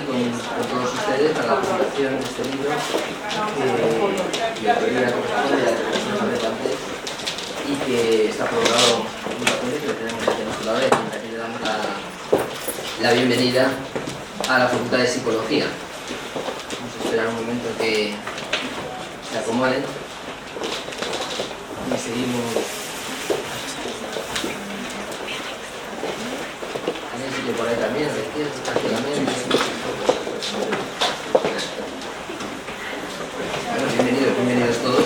con todos ustedes para la presentación de este libro que la corresponde a la persona relevante y que está programado un papel que lo tenemos aquí a nuestro lado y aquí le damos la bienvenida a la Facultad de Psicología. Vamos a esperar un momento que se acomoden y seguimos. Por ahí también, bueno, bienvenidos todos.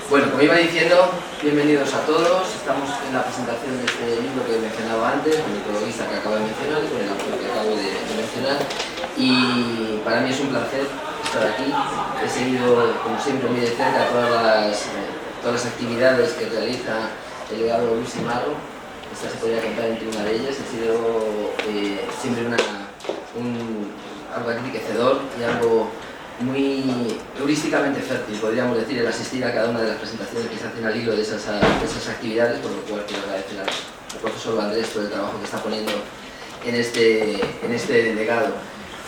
Bueno, como iba diciendo, bienvenidos a todos. Estamos en la presentación de este libro que he mencionado antes, con el prologuista que acabo de mencionar y con el autor que acabo de mencionar. Y para mí es un placer estar aquí. He seguido, como siempre, muy de cerca todas las actividades que realiza el legado Luis Simarro. Esta se podría contar entre una de ellas. Ha sido siempre algo enriquecedor y algo muy heurísticamente fértil, podríamos decir, el asistir a cada una de las presentaciones que se hacen al hilo de esas actividades, por lo cual quiero agradecer al profesor Valdés por el trabajo que está poniendo en este legado.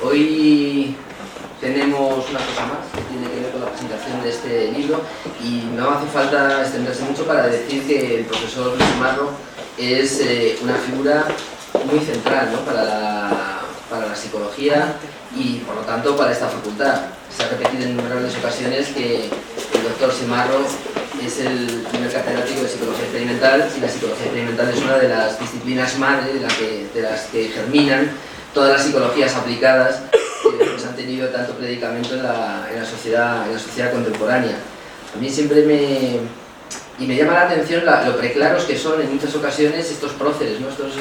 Hoy tenemos una cosa más que tiene que ver con la presentación de este libro y no hace falta extenderse mucho para decir que el profesor Luis Simarro es una figura muy central, ¿no?, para la psicología y por lo tanto para esta facultad. Se ha repetido en innumerables ocasiones que el doctor Simarro es el primer catedrático de psicología experimental y la psicología experimental es una de las disciplinas madre de las que germinan todas las psicologías aplicadas que han tenido tanto predicamento en la sociedad contemporánea. A mí siempre me llama la atención lo preclaros que son en muchas ocasiones estos próceres, ¿no?, estos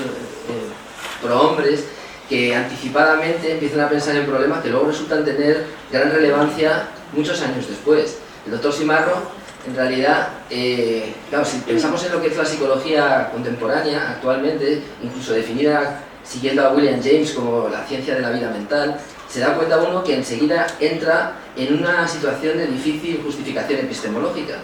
prohombres que anticipadamente empiezan a pensar en problemas que luego resultan tener gran relevancia muchos años después. El doctor Simarro, en realidad, claro, si pensamos en lo que es la psicología contemporánea actualmente, incluso definida siguiendo a William James como la ciencia de la vida mental, se da cuenta uno que enseguida entra en una situación de difícil justificación epistemológica.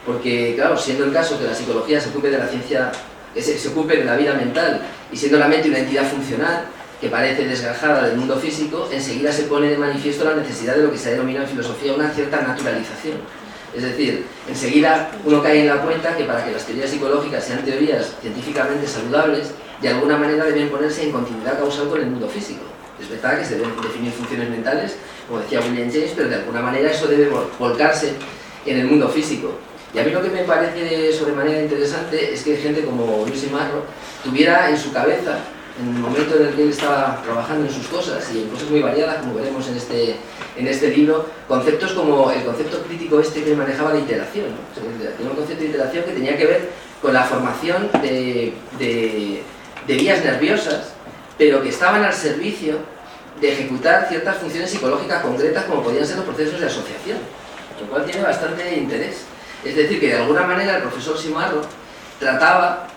Porque, claro, siendo el caso que la psicología se ocupe de la ciencia, se ocupe de la vida mental y siendo la mente una entidad funcional que parece desgajada del mundo físico, enseguida se pone de manifiesto la necesidad de lo que se denomina en filosofía una cierta naturalización. Es decir, enseguida uno cae en la cuenta que para que las teorías psicológicas sean teorías científicamente saludables, de alguna manera deben ponerse en continuidad causal con el mundo físico. Es verdad que se deben definir funciones mentales, como decía William James, pero de alguna manera eso debe volcarse en el mundo físico. Y a mí lo que me parece sobremanera interesante es que gente como Luis Simarro tuviera en su cabeza, en el momento en el que él estaba trabajando en sus cosas y en cosas muy variadas, como veremos en este libro, conceptos como el concepto crítico que manejaba de iteración, ¿no? O sea, tenía un concepto de iteración que tenía que ver con la formación de vías nerviosas, pero que estaban al servicio de ejecutar ciertas funciones psicológicas concretas como podían ser los procesos de asociación, lo cual tiene bastante interés. Es decir, que de alguna manera el profesor Simarro trataba,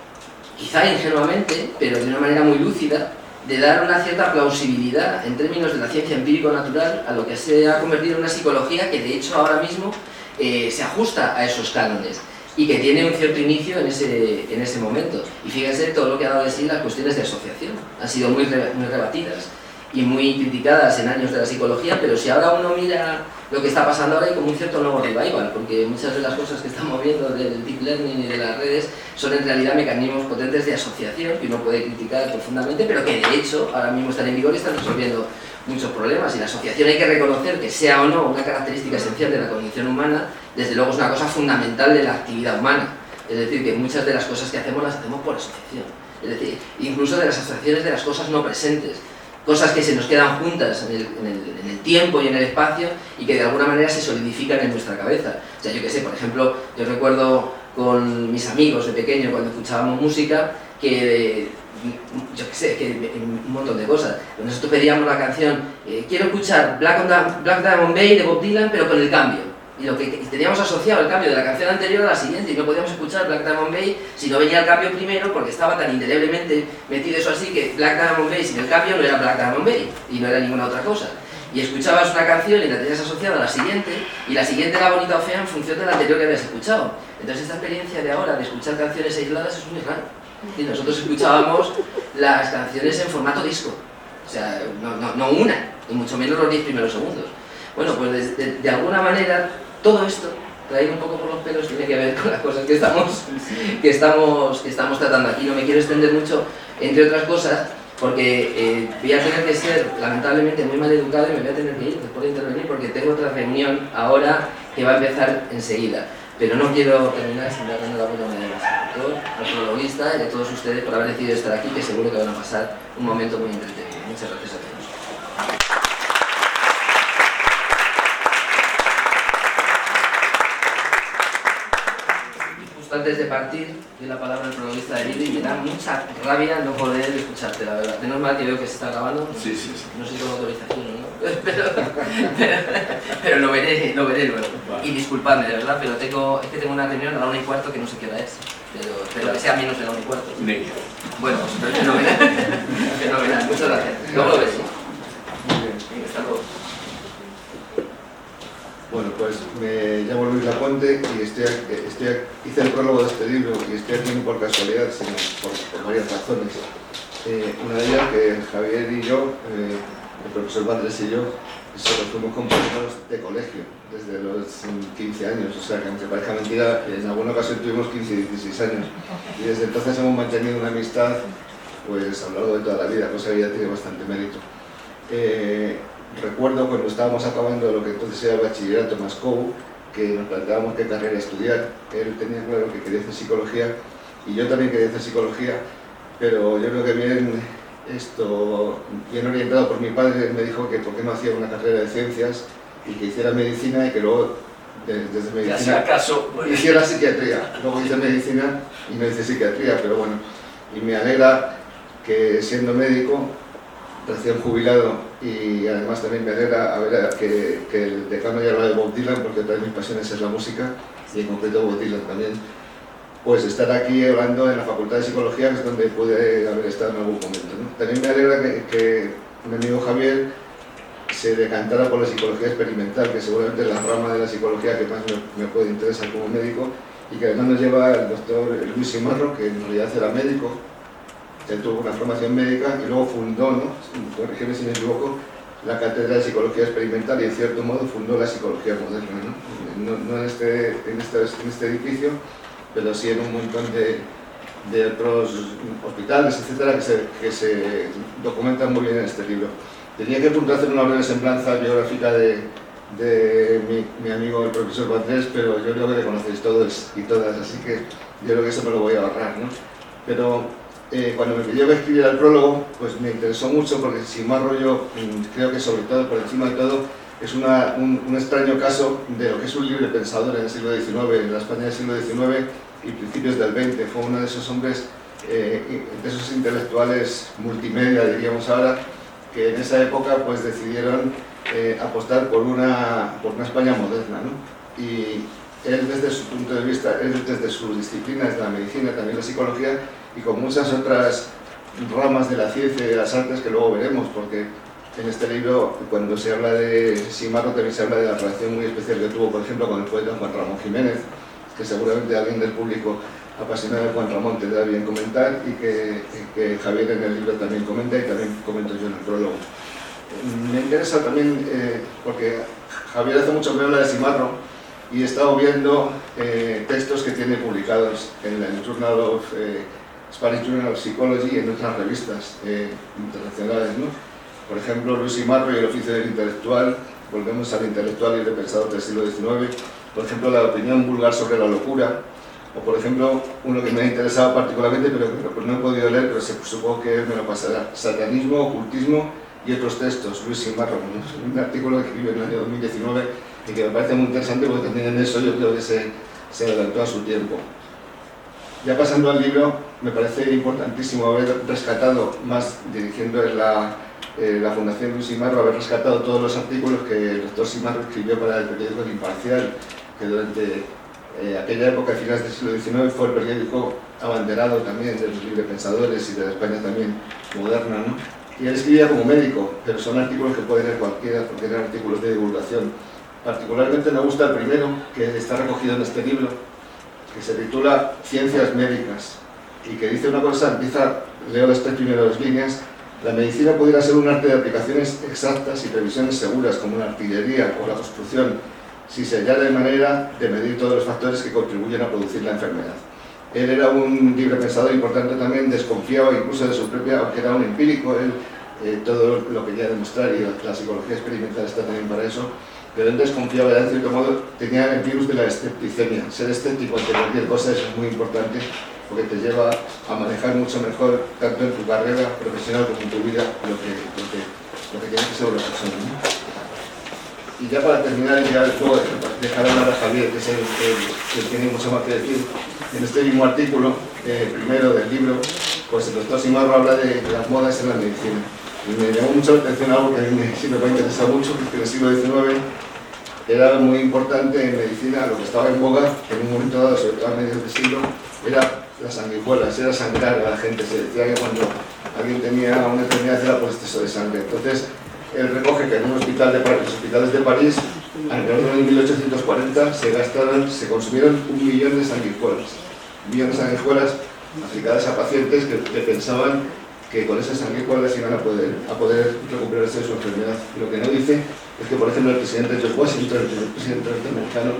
quizá ingenuamente, pero de una manera muy lúcida, de dar una cierta plausibilidad en términos de la ciencia empírico-natural a lo que se ha convertido en una psicología que de hecho ahora mismo se ajusta a esos cánones y que tiene un cierto inicio en ese momento. Y fíjense todo lo que ha dado de sí las cuestiones de asociación. Han sido muy rebatidas y muy criticadas en años de la psicología, pero si ahora uno mira lo que está pasando ahora hay como un cierto nuevo revival, porque muchas de las cosas que estamos viendo del deep learning y de las redes son en realidad mecanismos potentes de asociación que uno puede criticar profundamente, pero que de hecho ahora mismo están en vigor y están resolviendo muchos problemas. Y la asociación hay que reconocer que sea o no una característica esencial de la cognición humana, desde luego es una cosa fundamental de la actividad humana. Es decir, que muchas de las cosas que hacemos las hacemos por asociación. Es decir, incluso de las asociaciones de las cosas no presentes. Cosas que se nos quedan juntas en el tiempo y en el espacio y que de alguna manera se solidifican en nuestra cabeza. O sea, yo qué sé, por ejemplo, yo recuerdo con mis amigos de pequeño cuando escuchábamos música que, yo qué sé, que un montón de cosas. Nosotros pedíamos la canción, quiero escuchar Black Diamond Bay de Bob Dylan, pero con el cambio. Y lo que teníamos asociado el cambio de la canción anterior a la siguiente, y no podíamos escuchar Black Diamond Bay si no venía el cambio primero, porque estaba tan indeleblemente metido eso así que Black Diamond Bay sin el cambio no era Black Diamond Bay y no era ninguna otra cosa. Y escuchabas una canción y la tenías asociada a la siguiente, y la siguiente era bonita o fea en función de la anterior que habías escuchado. Entonces esta experiencia de ahora de escuchar canciones aisladas es muy raro. Y nosotros escuchábamos las canciones en formato disco, o sea, no una, y mucho menos los 10 primeros segundos. Bueno, pues de alguna manera todo esto, traído un poco por los pelos, tiene que ver con las cosas que estamos tratando aquí. No me quiero extender mucho, entre otras cosas, porque voy a tener que ser, lamentablemente, muy mal educado y me voy a tener que ir después de intervenir porque tengo otra reunión ahora que va a empezar enseguida. Pero no quiero terminar sin darle la buena medida al prologuista y a todos ustedes por haber decidido estar aquí, que seguro que van a pasar un momento muy entretenido. Muchas gracias a todos. Antes de partir, doy la palabra al prologuista de vídeo y me da mucha rabia no poder escucharte, la verdad. Menos mal que veo que se está grabando. Sí, sí, sí. No sé si con autorización o no, pero lo veré luego. Vale. Y disculpadme, de verdad, pero es que tengo una reunión a la 1:15 que no sé qué hora es. Pero que sea menos de la 1:15. Bueno, pues fenomenal. Fenomenal, muchas gracias. Luego lo ves. Muy bien. Venga, hasta luego. Bueno, pues me llamo Luis Lapuente y hice el prólogo de este libro y estoy aquí no por casualidad, sino por varias razones. Una de ellas que Javier y yo, el profesor Vandrés y yo, solo fuimos compañeros de colegio desde los 15 años, o sea que aunque parezca mentira, en alguna ocasión tuvimos 15 y 16 años y desde entonces hemos mantenido una amistad pues a lo largo de toda la vida, cosa que ya tiene bastante mérito. Recuerdo cuando estábamos acabando lo que entonces era el bachillerato Mascou, que nos planteábamos qué carrera estudiar. Él tenía claro que quería hacer psicología y yo también quería hacer psicología, pero yo creo que bien orientado por mi padre, me dijo que por qué no hacía una carrera de ciencias y que hiciera medicina y que luego desde medicina hiciera psiquiatría. Luego hice medicina y no hice psiquiatría, pero bueno, y me alegra que siendo médico recién jubilado y además también me alegra ver que el decano ya habla de Bob Dylan, porque otra de mis pasiones es la música y en concreto Bob Dylan también, pues estar aquí hablando en la Facultad de Psicología, que es donde pude haber estado en algún momento, ¿no? También me alegra que mi amigo Javier se decantara por la psicología experimental, que seguramente es la rama de la psicología que más me puede interesar como médico, y que además nos lleva el doctor Luis Simarro, que en realidad era médico. Él tuvo una formación médica y luego fundó, ¿no? Corrígeme si me equivoco, la cátedra de psicología experimental y en cierto modo fundó la psicología moderna, no en este edificio, pero sí en un montón de otros hospitales, etcétera, que se documentan muy bien en este libro. Tenía que apuntar a hacer una breve semblanza biográfica de mi amigo el profesor Vandrés, pero yo creo que le conocéis todos y todas, así que yo creo que eso me lo voy a ahorrar, ¿no? Pero cuando me pidió que escribiera el prólogo, pues me interesó mucho porque Simarro yo creo que sobre todo, por encima de todo, es un extraño caso de lo que es un libre pensador en el siglo XIX, en la España del siglo XIX y principios del XX. Fue uno de esos hombres, de esos intelectuales multimedia, diríamos ahora, que en esa época pues decidieron apostar por una España moderna, ¿no? Y él desde su punto de vista, él desde sus disciplinas, la medicina, también la psicología, y con muchas otras ramas de la ciencia y de las artes que luego veremos, porque en este libro, cuando se habla de Simarro, también se habla de la relación muy especial que tuvo, por ejemplo, con el poeta Juan Ramón Jiménez, que seguramente alguien del público apasionado de Juan Ramón tendrá bien comentar, y que Javier en el libro también comenta y también comento yo en el prólogo. Me interesa también, porque Javier hace mucho que habla de Simarro, y he estado viendo textos que tiene publicados en el Journal of Spanish Journal of Psychology y en otras revistas internacionales, ¿no? Por ejemplo, Luis Simarro y el oficio del intelectual, volvemos al intelectual y el pensador del siglo XIX, por ejemplo, la opinión vulgar sobre la locura, o por ejemplo, uno que me ha interesado particularmente, pero que no he podido leer, pero supongo que me lo pasará, Satanismo, Ocultismo y otros textos, Luis Simarro, ¿no? Un artículo que escribió en el año 2019 y que me parece muy interesante porque también en eso yo creo que se adelantó a su tiempo. Ya pasando al libro, me parece importantísimo haber rescatado, más dirigiendo en la Fundación Luis Simarro, haber rescatado todos los artículos que el doctor Simarro escribió para el periódico El Imparcial, que durante aquella época, a finales del siglo XIX, fue el periódico abanderado también de los librepensadores y de la España también moderna, ¿no? Y él escribía como médico, pero son artículos que puede leer cualquiera, porque eran artículos de divulgación. Particularmente me gusta el primero, que está recogido en este libro, que se titula Ciencias Médicas, y que dice una cosa, leo las 3 primeras líneas: la medicina pudiera ser un arte de aplicaciones exactas y previsiones seguras, como la artillería o la construcción, si se hallara de manera de medir todos los factores que contribuyen a producir la enfermedad. Él era un libre pensador y por tanto también desconfiaba incluso de su propia, aunque era un empírico, él todo lo quería demostrar y la psicología experimental está también para eso, pero él desconfiaba, en cierto modo tenía el virus de la escepticemia. Ser escéptico ante cualquier cosa es muy importante porque te lleva a manejar mucho mejor, tanto en tu carrera profesional como en tu vida, lo que tiene que ser una persona, ¿no? Y ya para terminar, ya luego dejar hablar a Javier, que es el que tiene mucho más que decir. En este mismo artículo, primero del libro, pues el doctor Simarro habla de las modas en la medicina. Y me llamó mucho la atención algo que a mí siempre me ha interesado mucho, que en el siglo XIX era muy importante en medicina, lo que estaba en boga en un momento dado, sobre todo a mediados del siglo, era las sanguijuelas, era sangrar a la gente. Se decía que cuando alguien tenía una enfermedad era por exceso de sangre. Entonces, él recoge que en un hospital los hospitales de París, alrededor de 1840, se consumieron 1 millón de sanguijuelas. 1 millón de sanguijuelas aplicadas a pacientes que pensaban que con esas sanguijuelas iban a poder recuperarse de su enfermedad. Lo que no dice es que, por ejemplo, el presidente George Washington, el presidente norteamericano,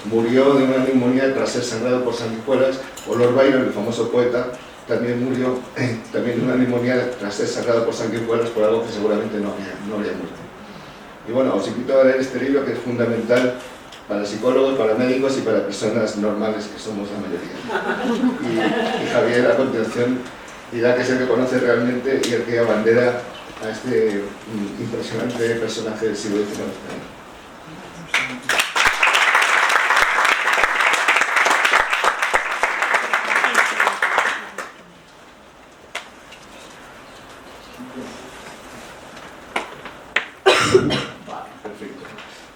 murió de una neumonía tras ser sangrado por sanguijuelas, o Lord Byron, el famoso poeta, también murió de una neumonía tras ser sangrado por sanguijuelas, por algo que seguramente no habría muerto. Y bueno, os invito a leer este libro, que es fundamental para psicólogos, para médicos y para personas normales, que somos la mayoría. Y Javier, a continuación, dirá que es el que conoce realmente y el que abandera a este impresionante personaje del siglo XIX. Perfecto.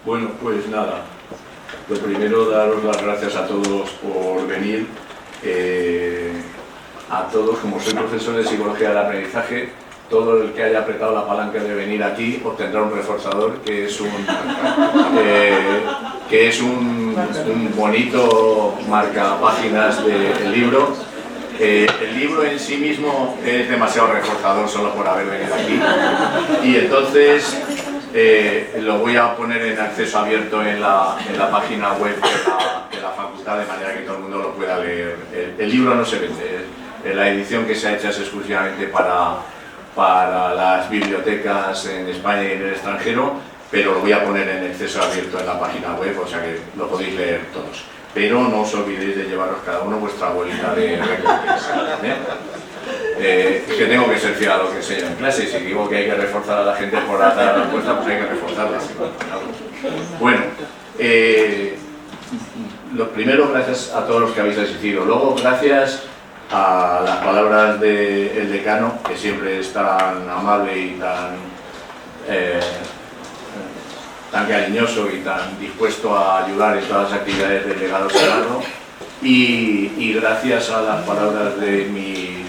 Bueno, pues nada, lo primero, daros las gracias a todos por venir. A todos, como soy profesor de psicología del aprendizaje, todo el que haya apretado la palanca de venir aquí obtendrá un reforzador, que es un bonito marcapáginas del libro. El libro en sí mismo es demasiado reforzador solo por haber venido aquí, y entonces lo voy a poner en acceso abierto en la página web de la facultad, de manera que todo el mundo lo pueda leer. El libro no se vende. La edición que se ha hecho es exclusivamente para las bibliotecas en España y en el extranjero, pero lo voy a poner en acceso abierto en la página web, o sea que lo podéis leer todos. Pero no os olvidéis de llevaros cada uno vuestra bolita de recompensa. Que tengo que ser fiel a lo que enseño en clase, y si digo que hay que reforzar a la gente por dar la respuesta, pues hay que reforzarla. Bueno, lo primero, gracias a todos los que habéis asistido. Luego, gracias a las palabras del decano, que siempre es tan amable y tan cariñoso y tan dispuesto a ayudar en todas las actividades del legado Simarro, y gracias a las palabras de mi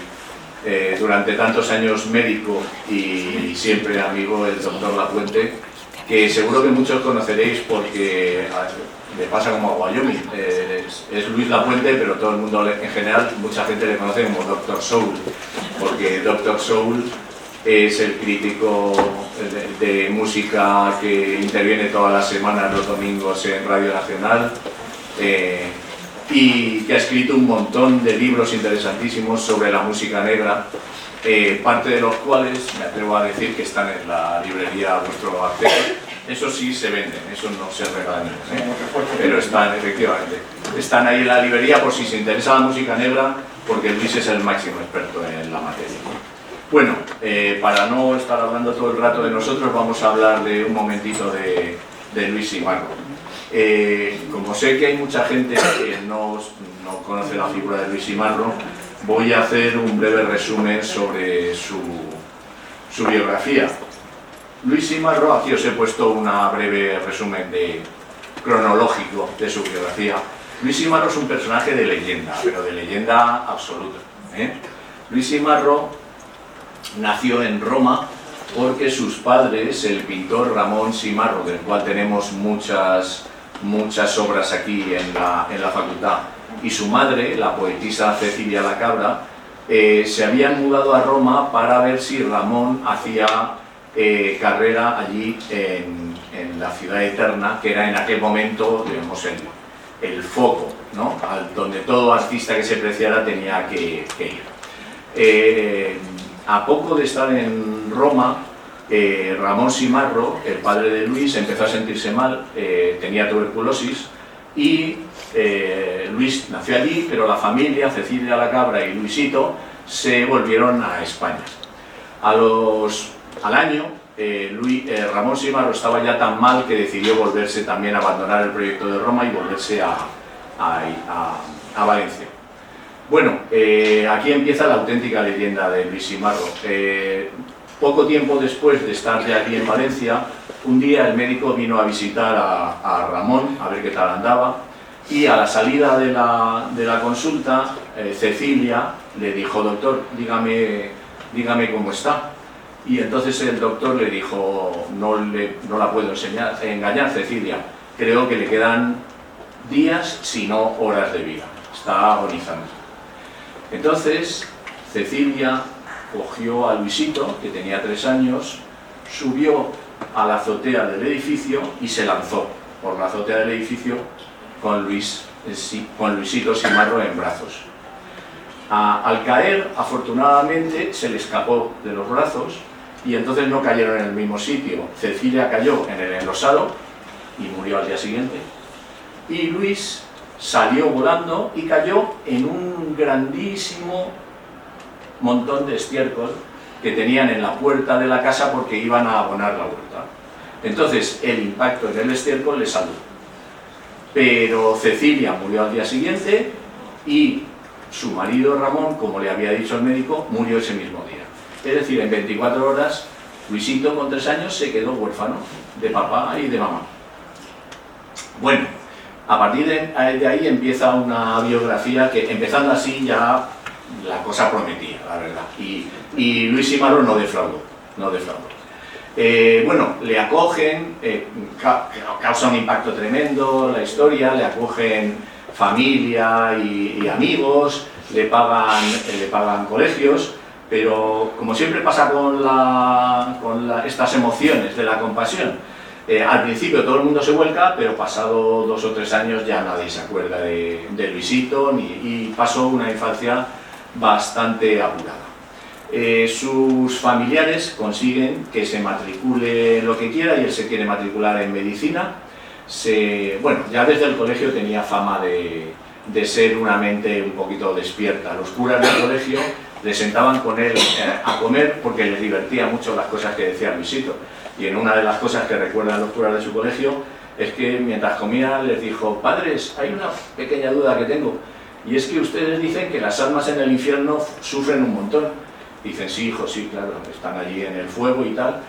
durante tantos años médico y siempre amigo, el doctor Lapuente, que seguro que muchos conoceréis porque le pasa como a Wyoming. Es Luis Lapuente, pero todo el mundo en general, mucha gente le conoce como Dr. Soul, porque Dr. Soul es el crítico de música que interviene todas las semanas, los domingos, en Radio Nacional, y que ha escrito un montón de libros interesantísimos sobre la música negra, parte de los cuales me atrevo a decir que están en la librería a vuestro acceso. Eso sí se venden, eso no se regala, pero están, efectivamente, están ahí en la librería por si se interesa la música negra, porque Luis es el máximo experto en la materia. Bueno, para no estar hablando todo el rato de nosotros, vamos a hablar de un momentito de Luis Simarro. Como sé que hay mucha gente que no conoce la figura de Luis Simarro, voy a hacer un breve resumen sobre su biografía. Luis Simarro, aquí os he puesto un breve resumen cronológico de su biografía. Luis Simarro es un personaje de leyenda, pero de leyenda absoluta. Luis Simarro nació en Roma porque sus padres, el pintor Ramón Simarro, del cual tenemos muchas obras aquí en la facultad, y su madre, la poetisa Cecilia La Cabra, se habían mudado a Roma para ver si Ramón hacía carrera allí en la ciudad eterna, que era en aquel momento, digamos, el foco, ¿no? Donde todo artista que se preciara tenía que ir. A poco de estar en Roma, Ramón Simarro, el padre de Luis, empezó a sentirse mal, tenía tuberculosis, y Luis nació allí, pero la familia, Cecilia la Cabra y Luisito, se volvieron a España. Al año, Ramón Simarro estaba ya tan mal que decidió volverse también a abandonar el proyecto de Roma y volverse a Valencia. Bueno, aquí empieza la auténtica leyenda de Luis Simarro. Poco tiempo después de estar ya aquí en Valencia, un día el médico vino a visitar a Ramón, a ver qué tal andaba, y a la salida de la consulta, Cecilia le dijo: doctor, dígame cómo está. Y entonces el doctor le dijo: no la puedo engañar, Cecilia, creo que le quedan días, si no horas de vida, está agonizando. Entonces Cecilia cogió a Luisito, que tenía 3 años, subió a la azotea del edificio y se lanzó por la azotea del edificio con Luisito Simarro en brazos. Al caer, afortunadamente, se le escapó de los brazos y entonces no cayeron en el mismo sitio. Cecilia cayó en el enlosado y murió al día siguiente. Y Luis salió volando y cayó en un grandísimo montón de estiércol que tenían en la puerta de la casa porque iban a abonar la huerta. Entonces el impacto en el estiércol le salvó. Pero Cecilia murió al día siguiente y su marido Ramón, como le había dicho el médico, murió ese mismo día. Es decir, en 24 horas, Luisito con 3 años se quedó huérfano de papá y de mamá. Bueno, a partir de ahí empieza una biografía que, empezando así, ya la cosa prometía, la verdad. Y Luis Simarro no defraudó. Bueno, le acogen, causa un impacto tremendo la historia, le acogen familia y amigos, le pagan colegios, pero como siempre pasa con estas emociones de la compasión, al principio todo el mundo se vuelca, pero pasado 2 o 3 años ya nadie se acuerda de Luisito y pasó una infancia bastante apurada. Sus familiares consiguen que se matricule lo que quiera y él se quiere matricular en medicina. Bueno, ya desde el colegio tenía fama de ser una mente un poquito despierta. Los curas del colegio le sentaban con él a comer porque les divertía mucho las cosas que decía Luisito. Y en una de las cosas que recuerdan los curas de su colegio es que mientras comía les dijo: padres, hay una pequeña duda que tengo, y es que ustedes dicen que las almas en el infierno sufren un montón. Dicen: sí, hijo, sí, claro, están allí en el fuego y tal.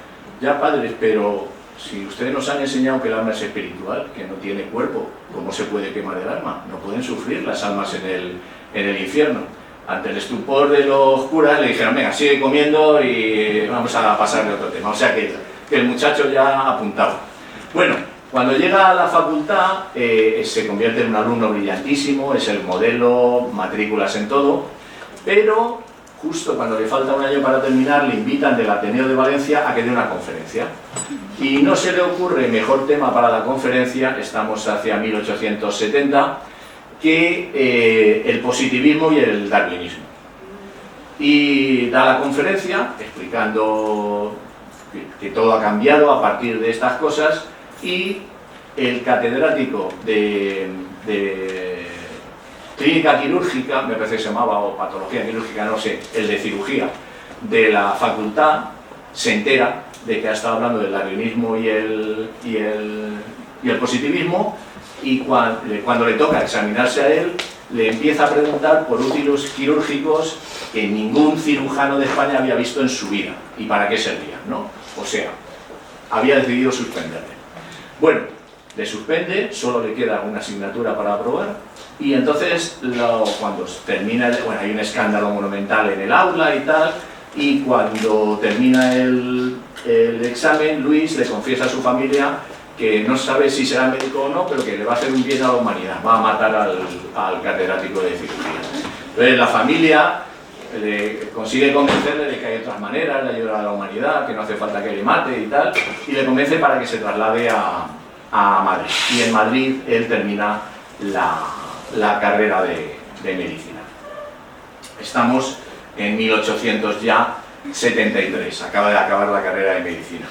Ya, padres, pero si ustedes nos han enseñado que el alma es espiritual, que no tiene cuerpo, ¿cómo se puede quemar el alma? No pueden sufrir las almas en el infierno. Ante el estupor de los curas le dijeron: venga, sigue comiendo y vamos a pasar de otro tema. O sea que el muchacho ya apuntaba. Bueno, cuando llega a la facultad se convierte en un alumno brillantísimo, es el modelo, matrículas en todo, pero justo cuando le falta un año para terminar le invitan del Ateneo de Valencia a que dé una conferencia. Y no se le ocurre mejor tema para la conferencia, estamos hacia 1870, que el positivismo y el darwinismo. Y da la conferencia explicando que todo ha cambiado a partir de estas cosas, y el catedrático de clínica quirúrgica, me parece que se llamaba, o patología quirúrgica, no sé, el de cirugía de la facultad, se entera de que ha estado hablando del darwinismo y el positivismo, y cuando le toca examinarse a él, le empieza a preguntar por útiles quirúrgicos que ningún cirujano de España había visto en su vida, y para qué servían, ¿no? O sea, había decidido suspenderle. Bueno, le suspende, solo le queda una asignatura para aprobar, y entonces cuando termina, bueno, hay un escándalo monumental en el aula y tal, y cuando termina el examen, Luis le confiesa a su familia que no sabe si será médico o no, pero que le va a hacer un bien a la humanidad, va a matar al catedrático de cirugía. Entonces la familia consigue convencerle de que hay otras maneras de ayudar a la humanidad, que no hace falta que le mate y tal, y le convence para que se traslade a Madrid. Y en Madrid él termina la carrera de medicina. Estamos en 1873, acaba de acabar la carrera de medicina.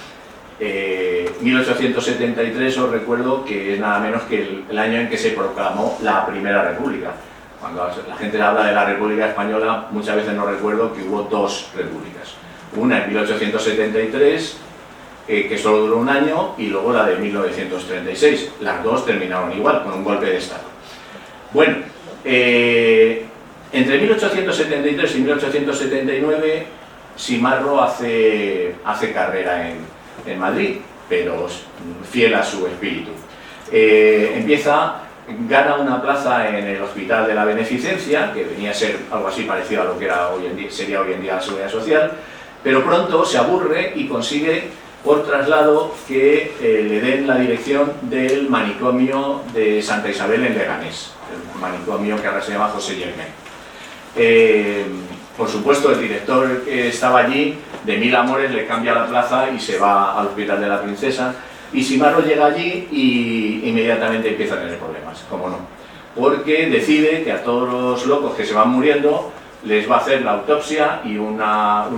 1873 os recuerdo que es nada menos que el año en que se proclamó la Primera República. Cuando la gente habla de la República Española, muchas veces no recuerdo que hubo dos repúblicas. Una en 1873, que solo duró un año, y luego la de 1936. Las dos terminaron igual, con un golpe de Estado. Bueno, entre 1873 y 1879, Simarro hace carrera en Madrid, pero fiel a su espíritu. Gana una plaza en el Hospital de la Beneficencia, que venía a ser algo así parecido a lo que sería hoy en día la Seguridad Social, pero pronto se aburre y consigue por traslado que le den la dirección del manicomio de Santa Isabel en Leganés, el manicomio que ahora se llama José Germán. Por supuesto, el director que estaba allí, de mil amores, le cambia la plaza y se va al Hospital de la Princesa. Y Simarro llega allí y inmediatamente empieza a tener problemas, como no. Porque decide que a todos los locos que se van muriendo les va a hacer la autopsia y un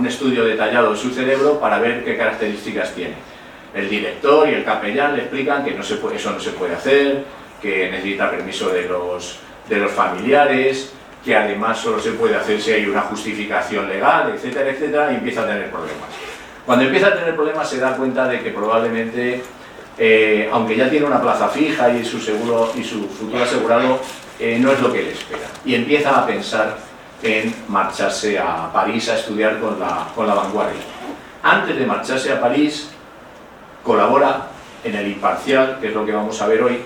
estudio detallado de su cerebro para ver qué características tiene. El director y el capellán le explican que eso no se puede hacer, que necesita permiso de los familiares, que además solo se puede hacer si hay una justificación legal, etcétera, etcétera, y empieza a tener problemas. Cuando empieza a tener problemas se da cuenta de que probablemente, aunque ya tiene una plaza fija y su futuro asegurado, no es lo que él espera. Y empieza a pensar en marcharse a París a estudiar con la vanguardia. Antes de marcharse a París, colabora en El Imparcial, que es lo que vamos a ver hoy,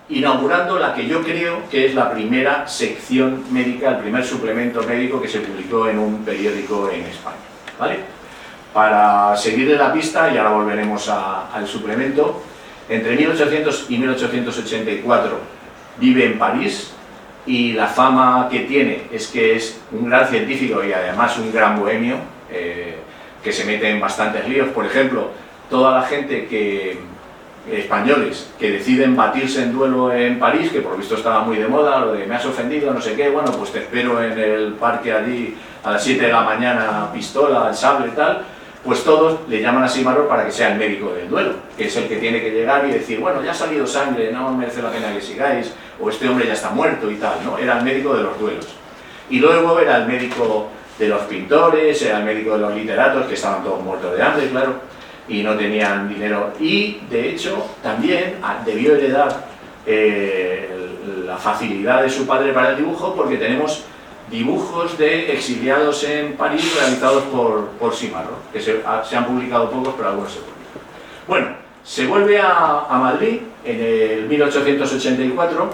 inaugurando la que yo creo que es la primera sección médica, el primer suplemento médico que se publicó en un periódico en España, ¿vale? Para seguirle la pista, y ahora volveremos al suplemento, entre 1800 y 1884 vive en París, y la fama que tiene es que es un gran científico y además un gran bohemio, que se mete en bastantes líos. Por ejemplo, toda la gente españoles que deciden batirse en duelo en París, que por lo visto estaba muy de moda, lo de me has ofendido, no sé qué, bueno, pues te espero en el parque allí a las 7 de la mañana, pistola, el sable y tal, pues todos le llaman a Simarro para que sea el médico del duelo, que es el que tiene que llegar y decir, bueno, ya ha salido sangre, no merece la pena que sigáis, o este hombre ya está muerto y tal, ¿no? Era el médico de los duelos. Y luego era el médico de los pintores, era el médico de los literatos, que estaban todos muertos de hambre, claro, y no tenían dinero. Y, de hecho, también debió heredar la facilidad de su padre para el dibujo, porque tenemos dibujos de exiliados en París realizados por Simarro, que se han publicado pocos, pero algunos se publican. Bueno, se vuelve a Madrid en el 1884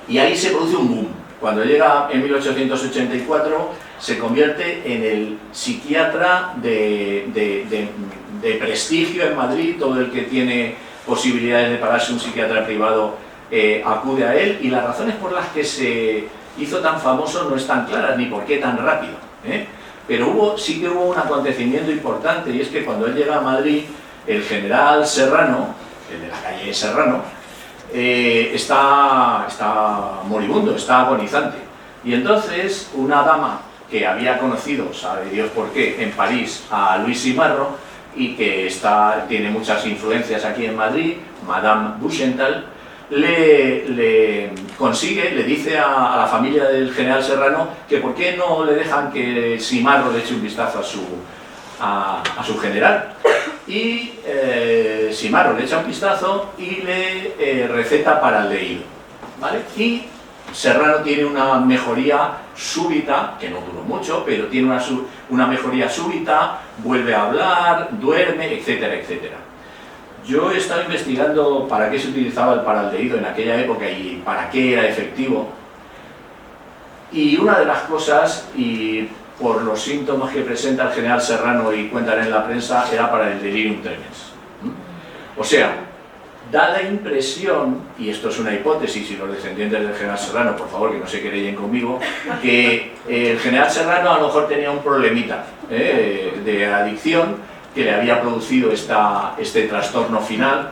y ahí se produce un boom. Cuando llega en 1884 se convierte en el psiquiatra de prestigio en Madrid. Todo el que tiene posibilidades de pagarse un psiquiatra privado acude a él, y las razones por las que se hizo tan famoso no están claras, ni por qué tan rápido, pero sí que hubo un acontecimiento importante, y es que cuando él llega a Madrid, el general Serrano, el de la calle Serrano, está moribundo, está agonizante. Y entonces una dama que había conocido, sabe Dios por qué, en París a Luis Simarro, y que tiene muchas influencias aquí en Madrid, Madame Buchental, le dice a la familia del general Serrano que por qué no le dejan que Simarro le eche un vistazo a su general. Y Simarro le echa un vistazo y le receta para el leído, ¿vale? Y Serrano tiene una mejoría súbita, que no duró mucho, pero tiene una mejoría súbita, vuelve a hablar, duerme, etcétera, etcétera. Yo he estado investigando para qué se utilizaba el paraldehído en aquella época y para qué era efectivo. Y una de las cosas, y por los síntomas que presenta el general Serrano y cuentan en la prensa, era para el delirium tremens. O sea, da la impresión, y esto es una hipótesis, y los descendientes del general Serrano, por favor, que no se querellen conmigo, que el general Serrano a lo mejor tenía un problemita de adicción que le había producido este trastorno final,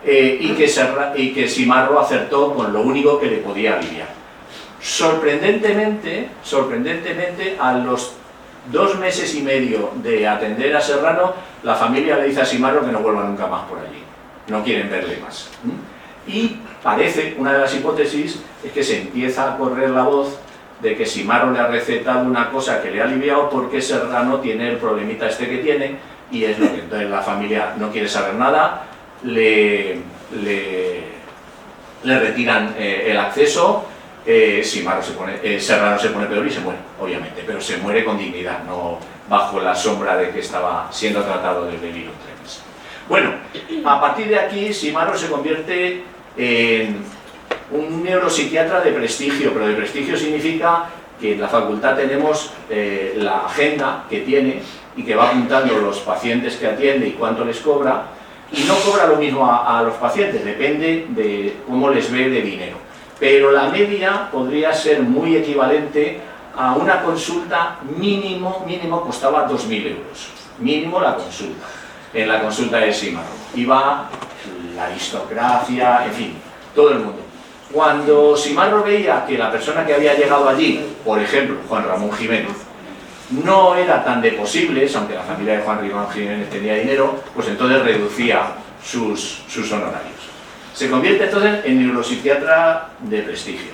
y que Simarro acertó con lo único que le podía aliviar. Sorprendentemente, a los 2 meses y medio de atender a Serrano, la familia le dice a Simarro que no vuelva nunca más por allí. No quieren verle más. Y parece, una de las hipótesis, es que se empieza a correr la voz de que Simarro le ha recetado una cosa que le ha aliviado porque Serrano tiene el problemita este que tiene, y es lo que entonces la familia no quiere saber nada, le retiran el acceso. Serrano se pone peor y se muere, obviamente, pero se muere con dignidad, no bajo la sombra de que estaba siendo tratado de delirium tremens. Bueno, a partir de aquí Simarro se convierte en un neuropsiquiatra de prestigio, pero de prestigio significa que en la facultad tenemos la agenda que tiene y que va apuntando los pacientes que atiende y cuánto les cobra, y no cobra lo mismo a los pacientes, depende de cómo les ve de dinero. Pero la media podría ser muy equivalente a una consulta mínimo costaba 2.000 euros, mínimo la consulta, en la consulta de Simarro. Iba la aristocracia, en fin, todo el mundo. Cuando Simarro veía que la persona que había llegado allí, por ejemplo, Juan Ramón Jiménez, no era tan de posibles, aunque la familia de Juan Ramón Jiménez tenía dinero, pues entonces reducía sus honorarios. Se convierte entonces en neuropsiquiatra de prestigio.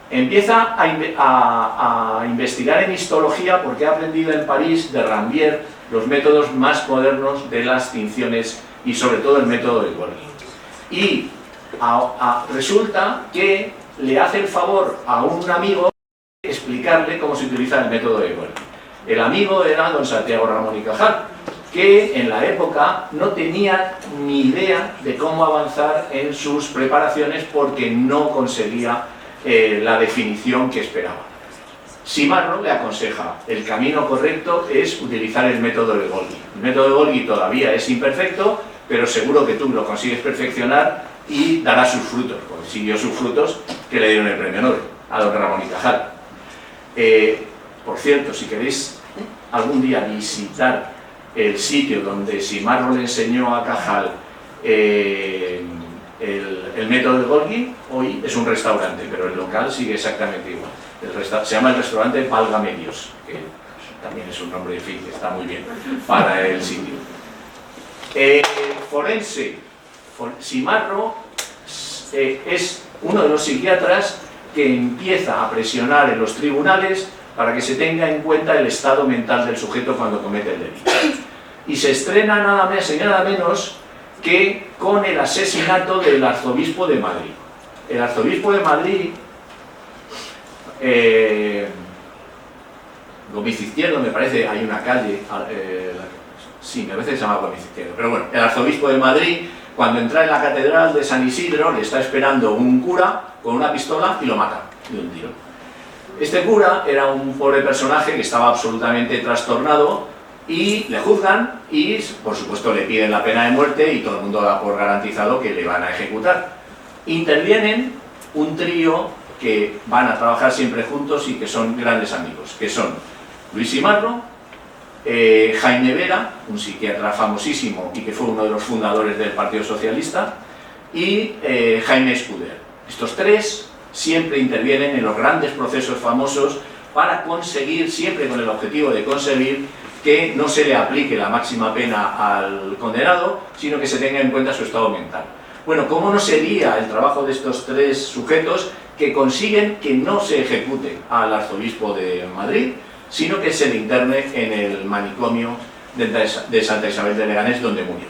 Empieza a investigar en histología porque ha aprendido en París de Rambier los métodos más modernos de las tinciones y sobre todo el método de Golgi. Y resulta que le hace el favor a un amigo de explicarle cómo se utiliza el método de Golgi. El amigo era don Santiago Ramón y Cajal, que en la época no tenía ni idea de cómo avanzar en sus preparaciones porque no conseguía la definición que esperaba. Simarro le aconseja, el camino correcto es utilizar el método de Golgi. El método de Golgi todavía es imperfecto, pero seguro que tú lo consigues perfeccionar y dará sus frutos, consiguió sus frutos que le dieron el premio Nobel a don Ramón y Cajal. Por cierto, si queréis algún día visitar el sitio donde Simarro le enseñó a Cajal el método de Golgi, hoy es un restaurante, pero el local sigue exactamente igual. Se llama el restaurante Valgamedios, que también es un nombre, en fin, que está muy bien para el sitio. Forense. Simarro es uno de los psiquiatras que empieza a presionar en los tribunales para que se tenga en cuenta el estado mental del sujeto cuando comete el delito. Y se estrena nada más y nada menos que con el asesinato del arzobispo de Madrid. El arzobispo de Madrid, Gómez Izquierdo, me parece, hay una calle, sí, me parece que se llama Gómez Izquierdo, pero bueno, el arzobispo de Madrid, cuando entra en la catedral de San Isidro, le está esperando un cura con una pistola y lo mata de un tiro. Este cura era un pobre personaje que estaba absolutamente trastornado y le juzgan y, por supuesto, le piden la pena de muerte y todo el mundo da por garantizado que le van a ejecutar. Intervienen un trío que van a trabajar siempre juntos y que son grandes amigos, que son Luis Simarro, Jaime Vera, un psiquiatra famosísimo y que fue uno de los fundadores del Partido Socialista, y Jaime Escuder. Estos tres siempre intervienen en los grandes procesos famosos para conseguir, siempre con el objetivo de conseguir que no se le aplique la máxima pena al condenado, sino que se tenga en cuenta su estado mental. Bueno, ¿cómo no sería el trabajo de estos tres sujetos que consiguen que no se ejecute al arzobispo de Madrid, sino que se le interne en el manicomio de Santa Isabel de Leganés, donde murió?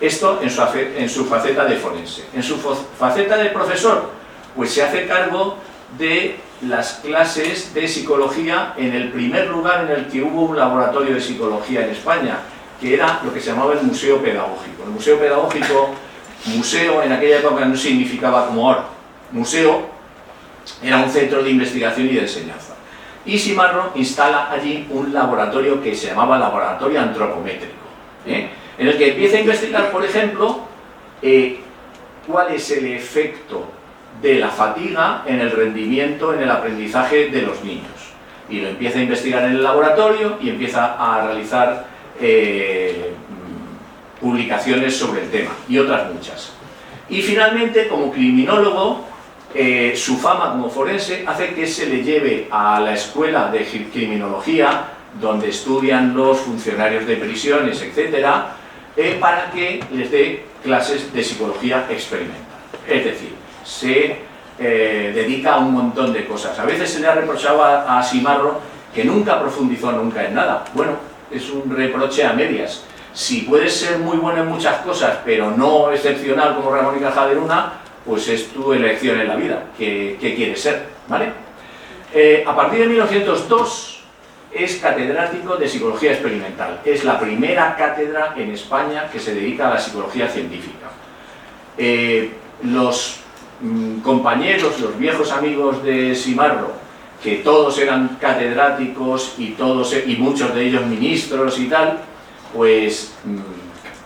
Esto en su faceta de forense. En su faceta de profesor, pues se hace cargo de las clases de psicología en el primer lugar en el que hubo un laboratorio de psicología en España, que era lo que se llamaba el Museo Pedagógico. El Museo Pedagógico, museo en aquella época no significaba como ahora. Museo era un centro de investigación y de enseñanza. Y Simarro instala allí un laboratorio que se llamaba Laboratorio Antropométrico, en el que empieza a investigar, por ejemplo, cuál es el efecto de la fatiga en el rendimiento, en el aprendizaje de los niños. Y lo empieza a investigar en el laboratorio y empieza a realizar publicaciones sobre el tema, y otras muchas. Y finalmente, como criminólogo, su fama como forense hace que se le lleve a la escuela de criminología, donde estudian los funcionarios de prisiones, etcétera, para que les dé clases de psicología experimental. Es decir, se dedica a un montón de cosas. A veces se le ha reprochado a Simarro que nunca profundizó nunca en nada. Bueno, es un reproche a medias. Si puedes ser muy bueno en muchas cosas, pero no excepcional como Ramón y Cajal en una, pues es tu elección en la vida, qué quieres ser, ¿vale? A partir de 1902 es catedrático de psicología experimental. Es la primera cátedra en España que se dedica a la psicología científica. Los compañeros, los viejos amigos de Simarro, que todos eran catedráticos y muchos de ellos ministros y tal, pues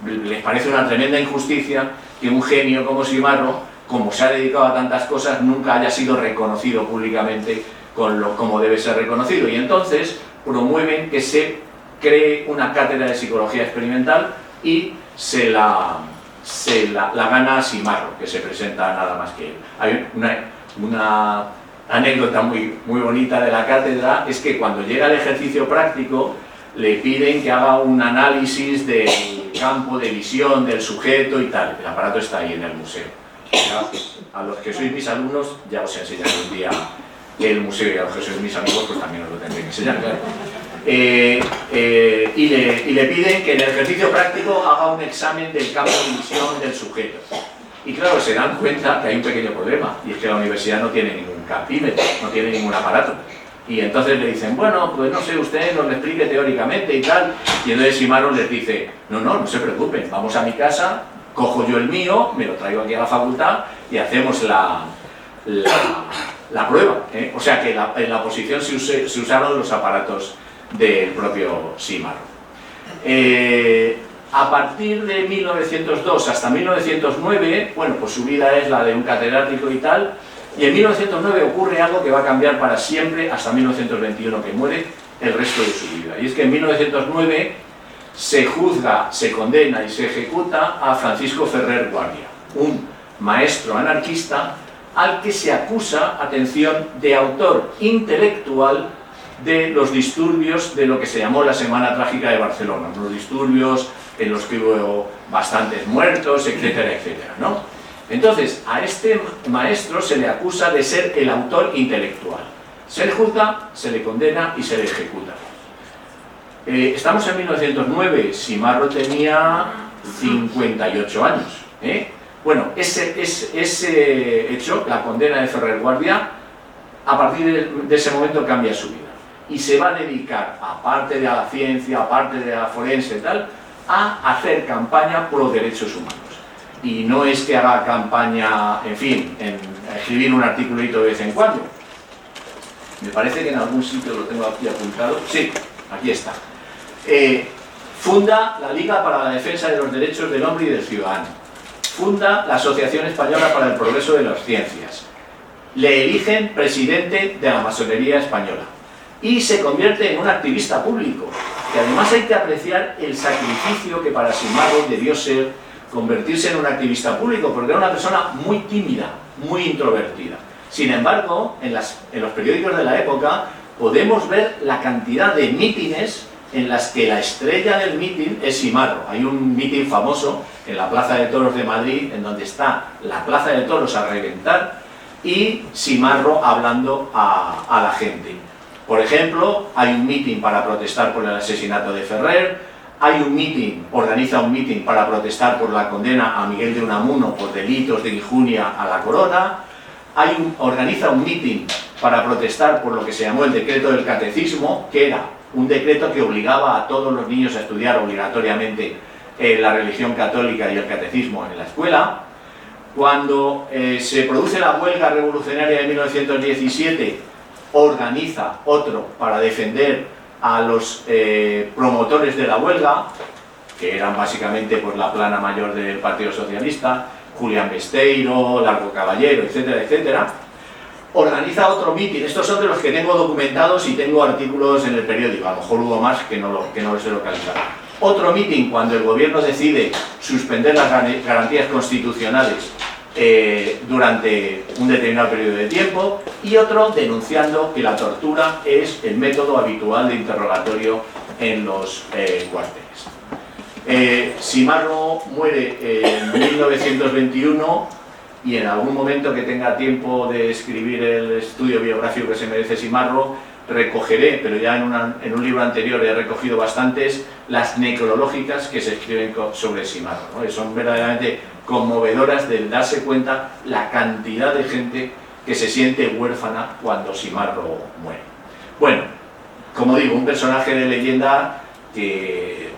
les parece una tremenda injusticia que un genio como Simarro, como se ha dedicado a tantas cosas, nunca haya sido reconocido públicamente como debe ser reconocido. Y entonces promueven que se cree una cátedra de psicología experimental y se la gana Simarro, que se presenta nada más que él. Hay una anécdota muy bonita de la cátedra, es que cuando llega el ejercicio práctico le piden que haga un análisis del campo de visión del sujeto y tal. El aparato está ahí en el museo. Ya, a los que sois mis alumnos ya os enseñaré un día el museo, y a los que sois mis amigos pues también os lo tendré que enseñar, claro. Y le piden que en el ejercicio práctico haga un examen del campo de visión del sujeto. Y claro, se dan cuenta que hay un pequeño problema, y es que la universidad no tiene ningún campímetro, no tiene ningún aparato. Y entonces le dicen, bueno, pues no sé, usted nos lo explique teóricamente y tal. Y entonces Simarro les dice, no se preocupen, vamos a mi casa, cojo yo el mío, me lo traigo aquí a la facultad y hacemos la prueba, ¿eh? O sea que en la oposición se usaron los aparatos del propio Simarro. A partir de 1902 hasta 1909, bueno, pues su vida es la de un catedrático y tal, y en 1909 ocurre algo que va a cambiar para siempre hasta 1921, que muere el resto de su vida. Y es que en 1909 se juzga, se condena y se ejecuta a Francisco Ferrer Guardia, un maestro anarquista al que se acusa, atención, de autor intelectual de los disturbios de lo que se llamó la Semana Trágica de Barcelona, unos disturbios en los que hubo bastantes muertos, etcétera, etcétera, ¿no? Entonces, a este maestro se le acusa de ser el autor intelectual. Se le juzga, se le condena y se le ejecuta. Estamos en 1909, Simarro tenía 58 años. Bueno, ese hecho, la condena de Ferrer Guardia, a partir de ese momento cambia su vida. Y se va a dedicar, aparte de la ciencia, aparte de la forense y tal, a hacer campaña por los derechos humanos. Y no es que haga campaña, en fin, en escribir un articulito de vez en cuando. Me parece que en algún sitio lo tengo aquí apuntado. Sí, aquí está. Funda la Liga para la Defensa de los Derechos del Hombre y del Ciudadano. Funda la Asociación Española para el Progreso de las Ciencias. Le eligen presidente de la masonería española. Y se convierte en un activista público. Y además hay que apreciar el sacrificio que para Simarro debió ser convertirse en un activista público, porque era una persona muy tímida, muy introvertida. Sin embargo, en los periódicos de la época podemos ver la cantidad de mítines en las que la estrella del mítin es Simarro. Hay un mítin famoso en la Plaza de Toros de Madrid, en donde está la Plaza de Toros a reventar, y Simarro hablando a la gente. Por ejemplo, hay un mítin para protestar por el asesinato de Ferrer. Hay un mitin, organiza un mitin para protestar por la condena a Miguel de Unamuno por delitos de injuria a la corona. Organiza un mitin para protestar por lo que se llamó el decreto del catecismo, que era un decreto que obligaba a todos los niños a estudiar obligatoriamente la religión católica y el catecismo en la escuela. Cuando se produce la huelga revolucionaria de 1917, organiza otro para defender a los promotores de la huelga, que eran básicamente pues, la plana mayor del Partido Socialista, Julián Besteiro, Largo Caballero, etcétera, etcétera, organiza otro mitin. Estos son de los que tengo documentados y tengo artículos en el periódico, a lo mejor hubo más que no lo sé localizar. Otro mitin cuando el gobierno decide suspender las garantías constitucionales durante un determinado periodo de tiempo, y otro denunciando que la tortura es el método habitual de interrogatorio en los cuarteles. Simarro muere en 1921 y en algún momento que tenga tiempo de escribir el estudio biográfico que se merece Simarro, recogeré, pero ya en un libro anterior he recogido bastantes, las necrológicas que se escriben sobre Simarro, ¿no? Son verdaderamente conmovedoras de darse cuenta la cantidad de gente que se siente huérfana cuando Simarro muere. Bueno, como digo, un personaje de leyenda que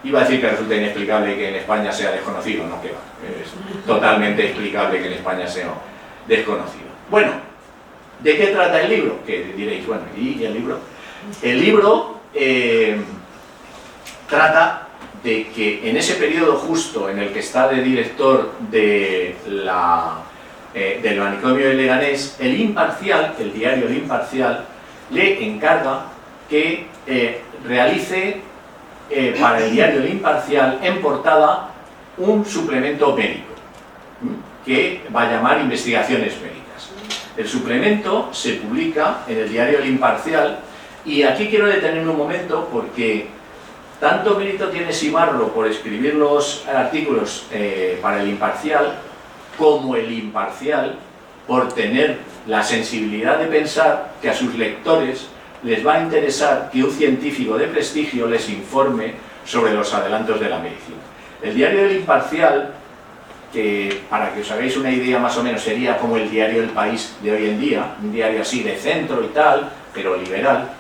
iba a decir que resulta inexplicable que en España sea desconocido, no, que va, es totalmente explicable que en España sea desconocido. Bueno, ¿de qué trata el libro? Que diréis, bueno, ¿y el libro? El libro trata de que en ese periodo justo en el que está de director de del manicomio de Leganés, el Imparcial, el diario El Imparcial, le encarga que realice para el diario El Imparcial en portada un suplemento médico que va a llamar Investigaciones Médicas. El suplemento se publica en el diario El Imparcial, y aquí quiero detenerme un momento porque tanto mérito tiene Simarro por escribir los artículos para El Imparcial, como El Imparcial por tener la sensibilidad de pensar que a sus lectores les va a interesar que un científico de prestigio les informe sobre los adelantos de la medicina. El diario El Imparcial, que para que os hagáis una idea más o menos sería como el diario El País de hoy en día, un diario así de centro y tal, pero liberal,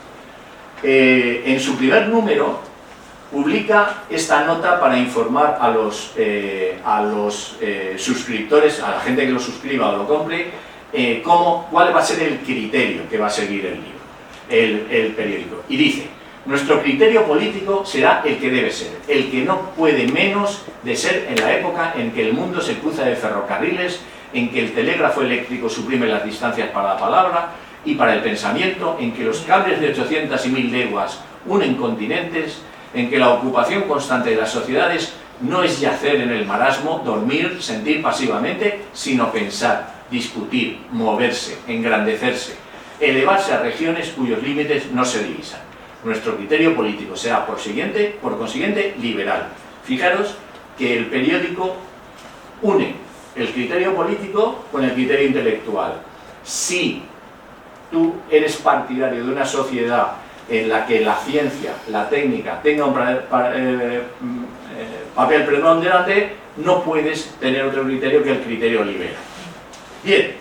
en su primer número publica esta nota para informar a los suscriptores, a la gente que lo suscriba o lo compre, cuál va a ser el criterio que va a seguir el libro, el periódico. Y dice: nuestro criterio político será el que debe ser, el que no puede menos de ser en la época en que el mundo se cruza de ferrocarriles, en que el telégrafo eléctrico suprime las distancias para la palabra y para el pensamiento, en que los cables de 800 y 1000 leguas unen continentes, en que la ocupación constante de las sociedades no es yacer en el marasmo, dormir, sentir pasivamente, sino pensar, discutir, moverse, engrandecerse, elevarse a regiones cuyos límites no se divisan. Nuestro criterio político será, por consiguiente, liberal. Fijaros que el periódico une el criterio político con el criterio intelectual. Si tú eres partidario de una sociedad en la que la ciencia, la técnica, tenga un papel preponderante, no puedes tener otro criterio que el criterio liberal. Bien,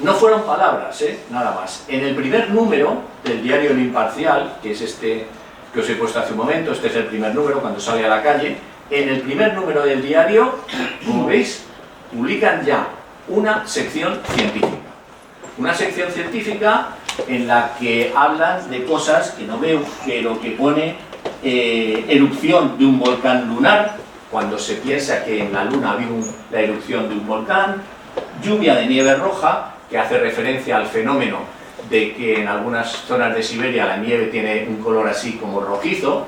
no fueron palabras, nada más. En el primer número del diario El Imparcial, que es este que os he puesto hace un momento, este es el primer número cuando sale a la calle, en el primer número del diario, como veis, publican ya una sección científica. Una sección científica en la que hablan de cosas que no veo, pero que pone erupción de un volcán lunar, cuando se piensa que en la Luna había la erupción de un volcán, lluvia de nieve roja, que hace referencia al fenómeno de que en algunas zonas de Siberia la nieve tiene un color así como rojizo,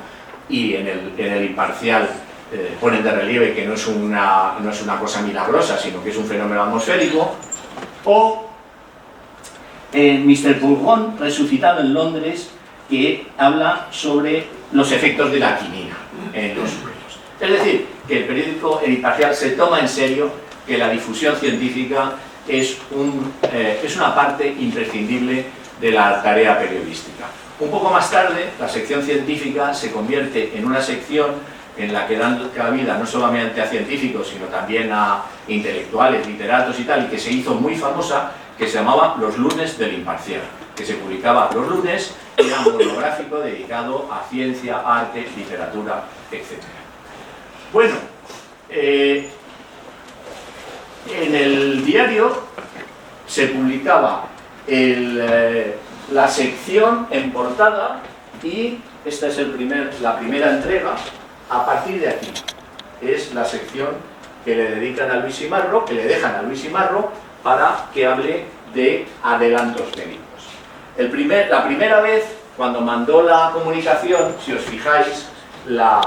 y en el Imparcial ponen de relieve que no es una cosa milagrosa, sino que es un fenómeno atmosférico. O Mr. Bourgon, resucitado en Londres, que habla sobre los efectos de la quinina en los suelos. Es decir, que el periódico El Imparcial se toma en serio que la difusión científica es una parte imprescindible de la tarea periodística. Un poco más tarde, la sección científica se convierte en una sección en la que dan cabida no solamente a científicos, sino también a intelectuales, literatos y tal, y que se hizo muy famosa, que se llamaba Los lunes del Imparcial, que se publicaba los lunes, era un monográfico dedicado a ciencia, arte, literatura, etc. Bueno, en el diario se publicaba la sección en portada, y esta es la primera entrega, A partir de aquí es la sección que le dedican a Luis Simarro, que le dejan a Luis Simarro para que hable de adelantos médicos. La primera vez, cuando mandó la comunicación, si os fijáis, la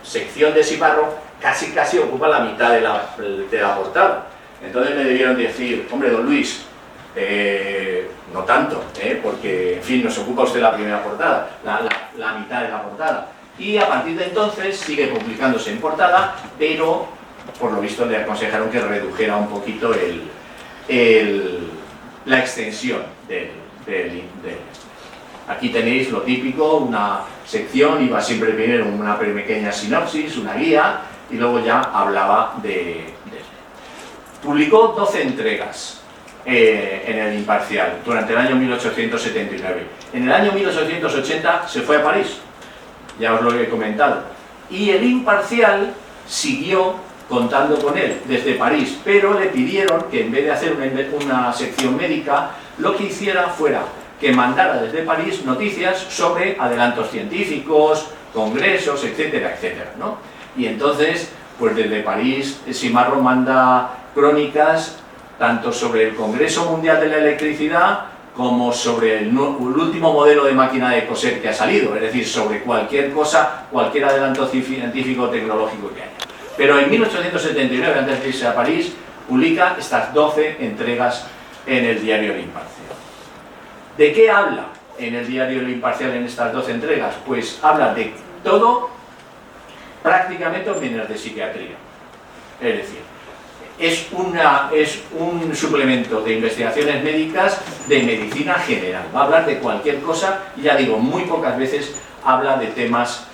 sección de Simarro casi ocupa la mitad de la portada. Entonces le debieron decir, hombre, don Luis, no tanto, porque, en fin, nos ocupa usted la primera portada, la mitad de la portada. Y a partir de entonces sigue publicándose en portada, pero por lo visto le aconsejaron que redujera un poquito la extensión del. Aquí tenéis lo típico, una sección, iba siempre primero una pequeña sinopsis, una guía, y luego ya hablaba de. Publicó 12 entregas en el Imparcial durante el año 1879. En el año 1880 se fue a París, ya os lo he comentado, y el Imparcial siguió contando con él desde París, pero le pidieron que en vez de hacer una sección médica, lo que hiciera fuera que mandara desde París noticias sobre adelantos científicos, congresos, etcétera, etcétera, ¿no? Y entonces, pues desde París, Simarro manda crónicas tanto sobre el Congreso Mundial de la Electricidad como sobre el último modelo de máquina de coser que ha salido, es decir, sobre cualquier cosa, cualquier adelanto científico o tecnológico que haya. Pero en 1879, antes de irse a París, publica estas 12 entregas en el diario El Imparcial. ¿De qué habla en el diario El Imparcial en estas 12 entregas? Pues habla de todo, prácticamente menos de psiquiatría. Es decir, es un suplemento de investigaciones médicas de medicina general. Va a hablar de cualquier cosa y, ya digo, muy pocas veces habla de temas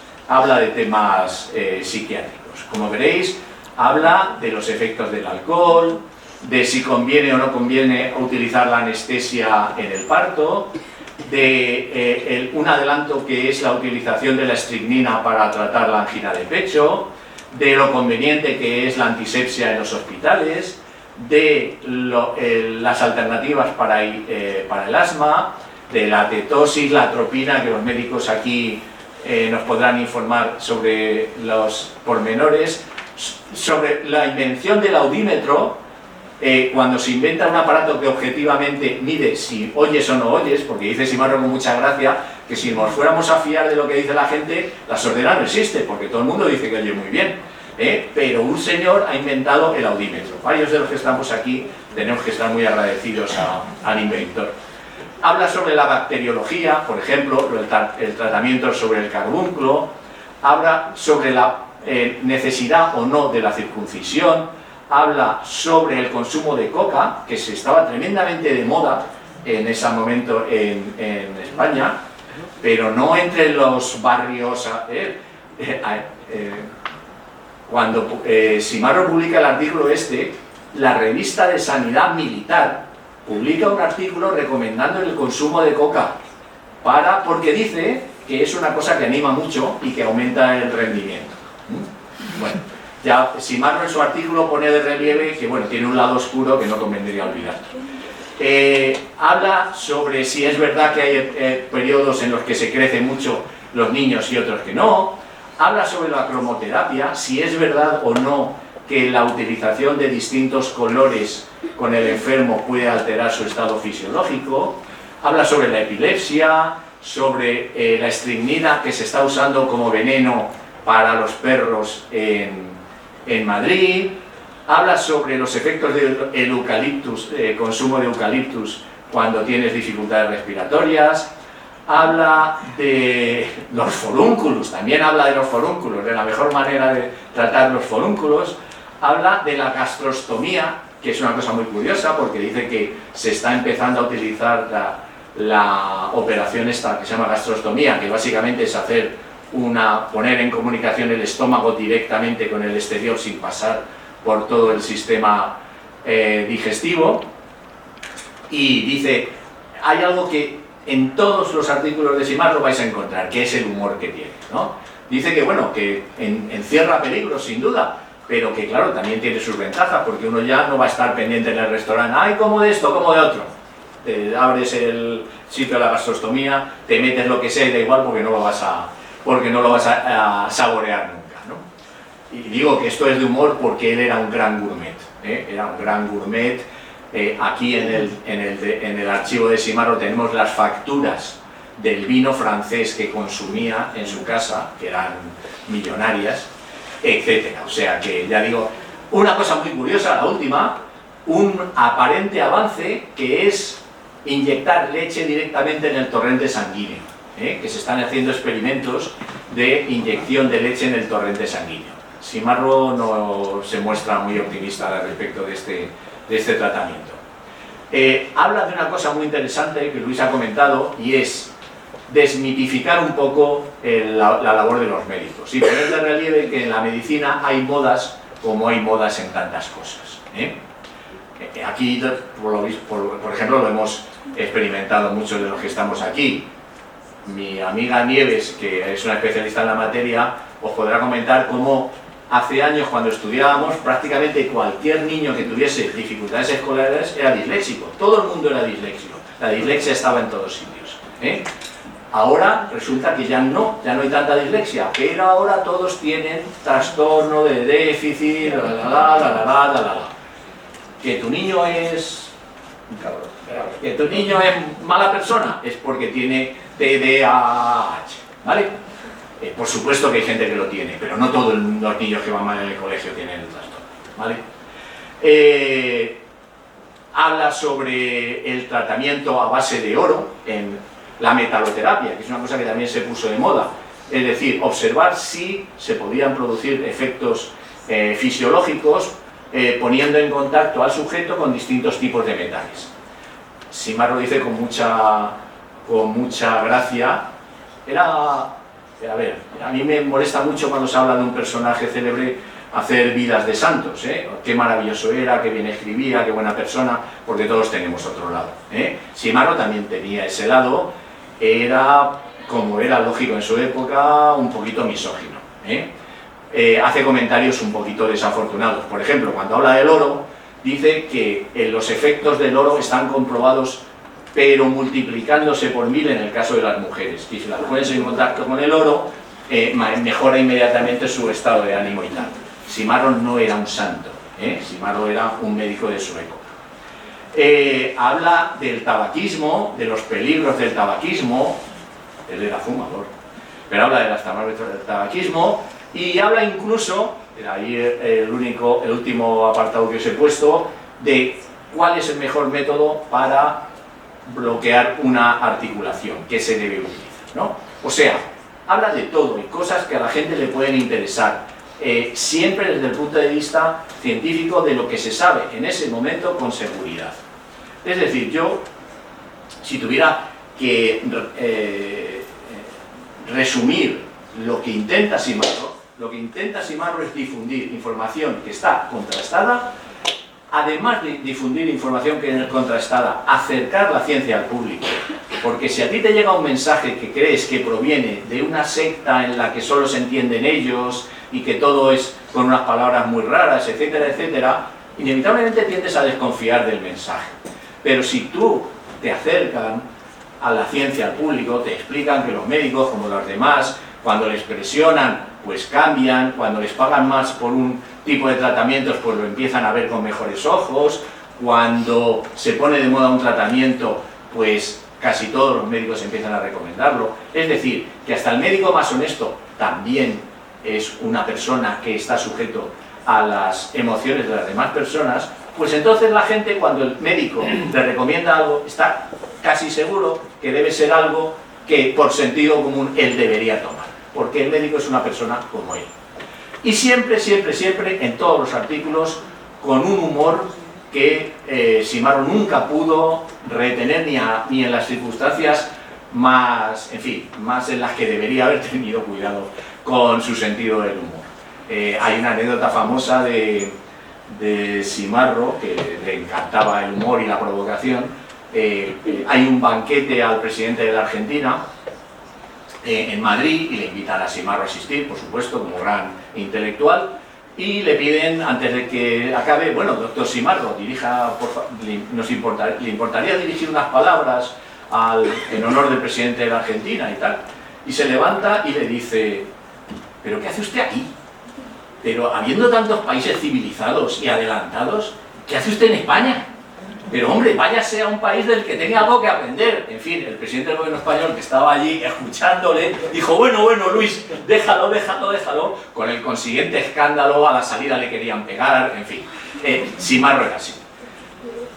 psiquiátricos. Como veréis, habla de los efectos del alcohol, de si conviene o no conviene utilizar la anestesia en el parto, de un adelanto que es la utilización de la estricnina para tratar la angina de pecho, de lo conveniente que es la antisepsia en los hospitales, de las alternativas para el asma, de la tetosis, la atropina, que los médicos aquí nos podrán informar sobre los pormenores, sobre la invención del audímetro, cuando se inventa un aparato que objetivamente mide si oyes o no oyes, porque dice Simarro con mucha gracia que si nos fuéramos a fiar de lo que dice la gente, la sordera no existe, porque todo el mundo dice que oye muy bien, pero un señor ha inventado el audímetro. Varios de los que estamos aquí tenemos que estar muy agradecidos al inventor. Habla sobre la bacteriología, por ejemplo, el tratamiento sobre el carbúnculo, habla sobre la necesidad o no de la circuncisión, habla sobre el consumo de coca, que se estaba tremendamente de moda en ese momento en España, pero no entre los barrios. Cuando Simarro publica el artículo la revista de Sanidad Militar publica un artículo recomendando el consumo de coca, porque dice que es una cosa que anima mucho y que aumenta el rendimiento. Bueno, ya Simarro en su artículo pone de relieve que bueno, tiene un lado oscuro que no convendría olvidar. Habla sobre si es verdad que hay periodos en los que se crecen mucho los niños y otros que no. Habla sobre la cromoterapia, si es verdad o no que la utilización de distintos colores con el enfermo puede alterar su estado fisiológico. Habla sobre la epilepsia, sobre la estricnina que se está usando como veneno para los perros en Madrid. Habla sobre los efectos del eucaliptus, consumo de eucaliptus cuando tienes dificultades respiratorias. Habla de los forúnculos, también habla de los forúnculos, de la mejor manera de tratar los forúnculos. Habla de la gastrostomía, que es una cosa muy curiosa porque dice que se está empezando a utilizar la operación esta que se llama gastrostomía, que básicamente es poner en comunicación el estómago directamente con el exterior sin pasar por todo el sistema digestivo. Y dice, hay algo que en todos los artículos de Simarro vais a encontrar, que es el humor que tiene, ¿no? Dice que bueno, que encierra peligros sin duda, pero que claro, también tiene sus ventajas, porque uno ya no va a estar pendiente en el restaurante, ¡ay, como de esto, como de otro! Abres el sitio de la gastrostomía, te metes lo que sea y da igual porque no lo vas a porque no lo vas a saborear nunca, ¿no? Y digo que esto es de humor porque él era un gran gourmet, era un gran gourmet. Aquí en el archivo de Simarro tenemos las facturas del vino francés que consumía en su casa, que eran millonarias, etcétera. O sea que, ya digo, una cosa muy curiosa, la última, un aparente avance que es inyectar leche directamente en el torrente sanguíneo, que se están haciendo experimentos de inyección de leche en el torrente sanguíneo. Simarro no se muestra muy optimista respecto de este tratamiento. Habla de una cosa muy interesante que Luis ha comentado, y es desmitificar un poco la labor de los médicos y poner de relieve que en la medicina hay modas como hay modas en tantas cosas. Aquí, por ejemplo, lo hemos experimentado muchos de los que estamos aquí. Mi amiga Nieves, que es una especialista en la materia, os podrá comentar cómo hace años, cuando estudiábamos, prácticamente cualquier niño que tuviese dificultades escolares era disléxico. Todo el mundo era disléxico. La dislexia estaba en todos sitios. Ahora resulta que ya no hay tanta dislexia, pero ahora todos tienen trastorno de déficit, que tu niño es un cabrón, que tu niño es mala persona, es porque tiene TDAH, ¿vale? Por supuesto que hay gente que lo tiene, pero no todos los niños que van mal en el colegio tienen el trastorno, ¿vale? Habla sobre el tratamiento a base de oro en la metaloterapia, que es una cosa que también se puso de moda, es decir, observar si se podían producir efectos fisiológicos poniendo en contacto al sujeto con distintos tipos de metales. Simarro dice con mucha gracia, a ver, a mí me molesta mucho cuando se habla de un personaje célebre hacer vidas de santos, qué maravilloso era, qué bien escribía, qué buena persona, porque todos tenemos otro lado. Simarro también tenía ese lado, era, como era lógico en su época, un poquito misógino. Hace comentarios un poquito desafortunados. Por ejemplo, cuando habla del oro, dice que los efectos del oro están comprobados, pero multiplicándose por 1000 en el caso de las mujeres. Y si las pones en contacto con el oro, mejora inmediatamente su estado de ánimo y tal. Simarro no era un santo, Simarro era un médico de su época. Habla del tabaquismo, de los peligros del tabaquismo. Él era fumador, pero habla de las del tabaquismo, y habla incluso, ahí el último apartado que os he puesto, de cuál es el mejor método para bloquear una articulación que se debe utilizar, ¿no? O sea, habla de todo y cosas que a la gente le pueden interesar, siempre desde el punto de vista científico de lo que se sabe en ese momento con seguridad. Es decir, yo, si tuviera que resumir lo que intenta Simarro es difundir información que está contrastada, además de difundir información que es contrastada, acercar la ciencia al público. Porque si a ti te llega un mensaje que crees que proviene de una secta en la que solo se entienden ellos y que todo es con unas palabras muy raras, etcétera, etcétera, inevitablemente tiendes a desconfiar del mensaje. Pero si tú te acercan a la ciencia, al público, te explican que los médicos, como los demás, cuando les presionan, pues cambian, cuando les pagan más por un tipo de tratamientos, pues lo empiezan a ver con mejores ojos, cuando se pone de moda un tratamiento, pues casi todos los médicos empiezan a recomendarlo. Es decir, que hasta el médico más honesto también es una persona que está sujeto a las emociones de las demás personas, pues entonces la gente, cuando el médico le recomienda algo, está casi seguro que debe ser algo que por sentido común él debería tomar, porque el médico es una persona como él. Y siempre, siempre, siempre, en todos los artículos, con un humor que Simarro nunca pudo retener ni en las circunstancias más, en fin, más en las que debería haber tenido cuidado con su sentido del humor. Hay una anécdota famosa de Simarro, que le encantaba el humor y la provocación. Hay un banquete al presidente de la Argentina en Madrid y le invitan a Simarro a asistir, por supuesto, como gran intelectual, y le piden, antes de que acabe, bueno, doctor Simarro, dirija, ¿le importaría dirigir unas palabras en honor del presidente de la Argentina y tal? y se levanta y le dice: ¿pero qué hace usted aquí? Pero habiendo tantos países civilizados y adelantados, ¿qué hace usted en España? Pero hombre, váyase a un país del que tenga algo que aprender. En fin, el presidente del gobierno español, que estaba allí escuchándole, dijo: bueno, Luis, déjalo, con el consiguiente escándalo. A la salida le querían pegar, en fin. Simarro era así.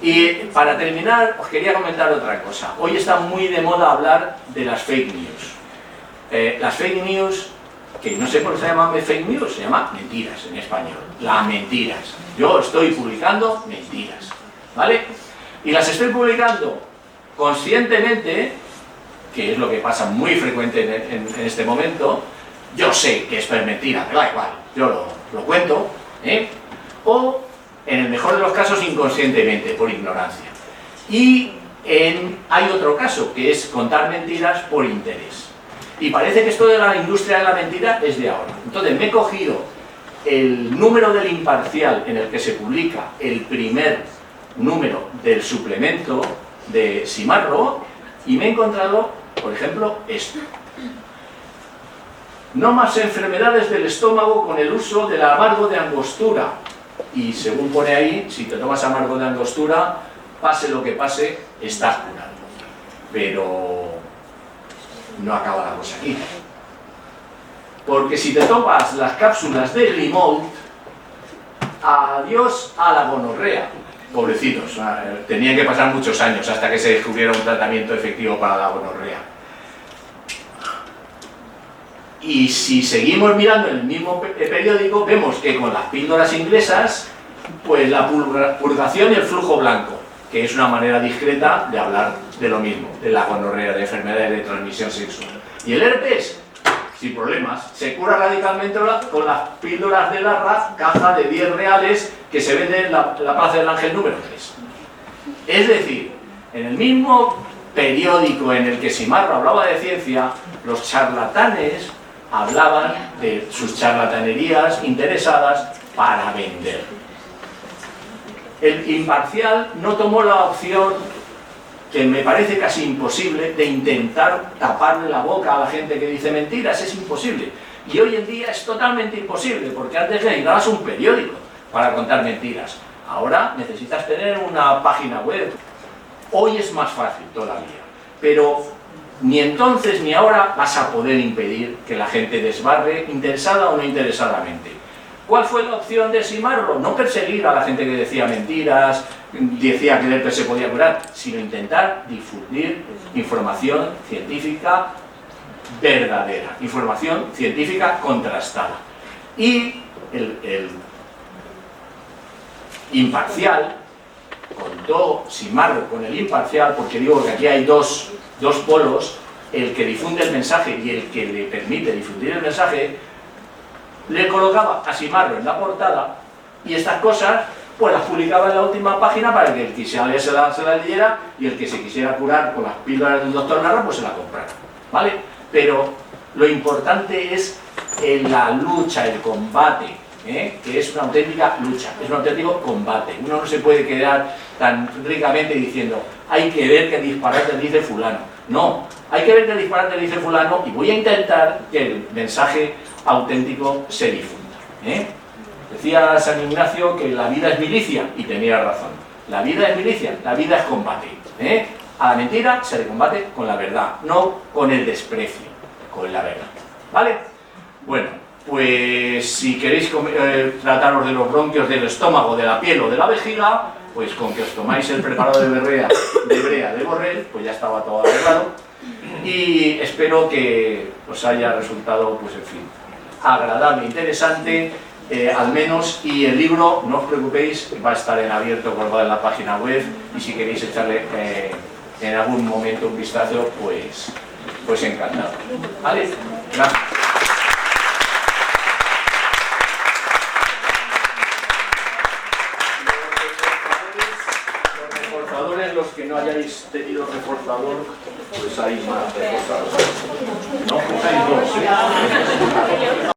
Y para terminar, os quería comentar otra cosa. Hoy está muy de moda hablar de las fake news. Las fake news, que no sé por qué se llama fake news, se llama mentiras en español. Las mentiras. Yo estoy publicando mentiras, ¿vale? Y las estoy publicando conscientemente, que es lo que pasa muy frecuente en este momento. Yo sé que es mentira, pero da igual, yo lo cuento, o en el mejor de los casos inconscientemente, por ignorancia. Y hay otro caso, que es contar mentiras por interés. Y parece que esto de la industria de la mentira es de ahora. Entonces me he cogido el número del Imparcial en el que se publica el primer número del suplemento de Simarro, y me he encontrado, por ejemplo, esto: no más enfermedades del estómago con el uso del amargo de Angostura. Y según pone ahí, si te tomas amargo de Angostura, pase lo que pase, estás curado. Pero no acaba la cosa aquí. Porque si te tomas las cápsulas de Grimold, adiós a la gonorrea. Pobrecitos, tenían que pasar muchos años hasta que se descubriera un tratamiento efectivo para la gonorrea. Y si seguimos mirando en el mismo periódico, vemos que con las píldoras inglesas, pues la purgación y el flujo blanco, que es una manera discreta de hablar de lo mismo, de la gonorrea, de enfermedades de transmisión sexual. Y el herpes, sin problemas, se cura radicalmente con las píldoras de la RAF, caja de 10 reales, que se vende en la Plaza del Ángel número 3. Es decir, en el mismo periódico en el que Simarro hablaba de ciencia, los charlatanes hablaban de sus charlatanerías interesadas para vender. El Imparcial no tomó la opción, que me parece casi imposible, de intentar taparle la boca a la gente que dice mentiras. Es imposible. Y hoy en día es totalmente imposible, porque antes necesitabas un periódico para contar mentiras. Ahora necesitas tener una página web. Hoy es más fácil todavía, pero ni entonces ni ahora vas a poder impedir que la gente desbarre, interesada o no interesadamente. ¿Cuál fue la opción de Simarro? No perseguir a la gente que decía mentiras, decía que el herpes se podía curar, sino intentar difundir información científica verdadera, información científica contrastada. Y el Imparcial, contó Simarro con el Imparcial, porque digo que aquí hay dos polos: el que difunde el mensaje y el que le permite difundir el mensaje. Le colocaba a Simarro en la portada, y estas cosas pues las publicaba en la última página para que el que se la leyera, y el que se quisiera curar con las píldoras del doctor Narra pues se la comprara, ¿vale? Pero lo importante es la lucha, el combate, que es una auténtica lucha, es un auténtico combate. Uno no se puede quedar tan ricamente diciendo: hay que ver qué disparate dice fulano. No, hay que ver qué disparate dice fulano, y voy a intentar que el mensaje auténtico se difunda. Decía San Ignacio que la vida es milicia, y tenía razón. La vida es milicia, la vida es combate. A la mentira se le combate con la verdad, no con el desprecio, con la verdad. ¿Vale? Bueno, pues si queréis trataros de los bronquios del estómago, de la piel o de la vejiga, pues con que os tomáis el preparado de brea de Borrell, pues ya estaba todo arreglado. Y espero que os haya resultado, pues en fin, agradable, interesante, al menos. Y el libro, no os preocupéis, va a estar en abierto, colgado en la página web, y si queréis echarle en algún momento un vistazo, pues encantado. ¿Vale? Gracias. Los que no hayáis tenido reforzador, pues hay más reforzadores. No, pues hay dos.